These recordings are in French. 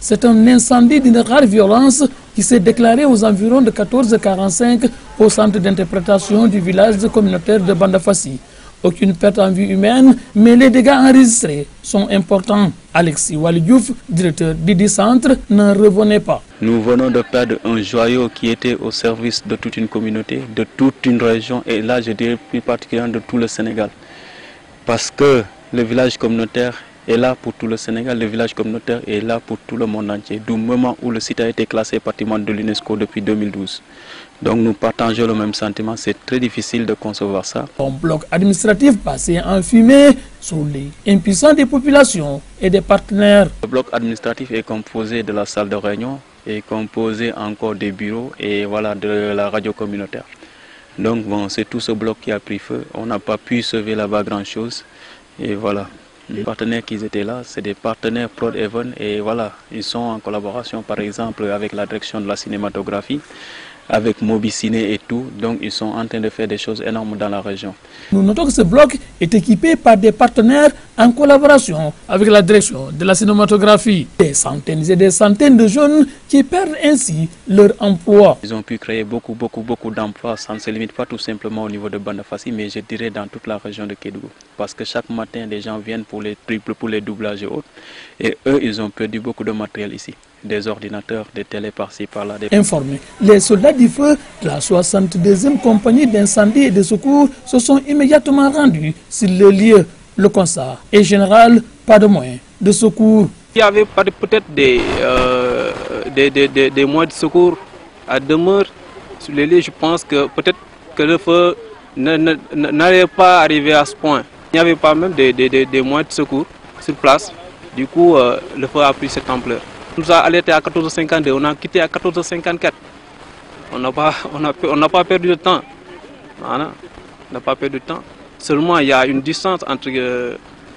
C'est un incendie d'une rare violence qui s'est déclaré aux environs de 14h45 au centre d'interprétation du village communautaire de Bandafassi. Aucune perte en vie humaine, mais les dégâts enregistrés sont importants. Alexis Walidiouf, directeur du centre, n'en revenait pas. Nous venons de perdre un joyau qui était au service de toute une communauté, de toute une région, et là je dirais plus particulièrement de tout le Sénégal. Parce que le village communautaire est là pour tout le Sénégal, le village communautaire est là pour tout le monde entier, du moment où le site a été classé patrimoine de l'UNESCO depuis 2012. Donc nous partageons le même sentiment, c'est très difficile de concevoir ça. Un bloc administratif passé en fumée sous les impuissants des populations et des partenaires. Le bloc administratif est composé de la salle de réunion, est composé encore des bureaux et voilà, de la radio communautaire. Donc bon, c'est tout ce bloc qui a pris feu, on n'a pas pu sauver là-bas grand-chose et voilà. Les partenaires qui étaient là, c'est des partenaires Prod Even et voilà, ils sont en collaboration par exemple avec la direction de la cinématographie, avec Mobiciné et tout, donc ils sont en train de faire des choses énormes dans la région. Nous notons que ce bloc est équipé par des partenaires en collaboration avec la direction de la cinématographie. Des centaines et des centaines de jeunes qui perdent ainsi leur emploi. Ils ont pu créer beaucoup d'emplois, ça ne se limite pas tout simplement au niveau de Bandafassi, mais je dirais dans toute la région de Kédougou. Parce que chaque matin, les gens viennent pour les triples, pour les doublages et autres. Et eux, ils ont perdu beaucoup de matériel ici. Des ordinateurs, des télés par-ci, par-là. Informés, les soldats du feu de la 62e compagnie d'incendie et de secours se sont immédiatement rendus sur le lieu. Le constat est général, pas de moyens de secours. Il y avait peut-être des moyens de secours à demeure sur les lieux. Je pense que peut-être que le feu n'allait pas arriver à ce point. Il n'y avait pas même des moyens de secours sur place. Du coup, le feu a pris cette ampleur. On nous a alerté à 14h52, on a quitté à 14h54. On n'a pas perdu de temps. Voilà. On n'a pas perdu de temps. Seulement, il y a une distance entre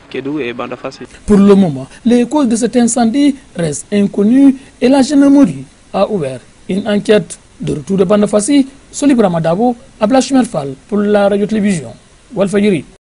Kédougou et Bandafassi. Pour le moment, les causes de cet incendie restent inconnues et la gendarmerie a ouvert une enquête. De retour de Bandafassi, Solibra Madavo, Ablachimer Fall pour la radio-télévision Walfadjri.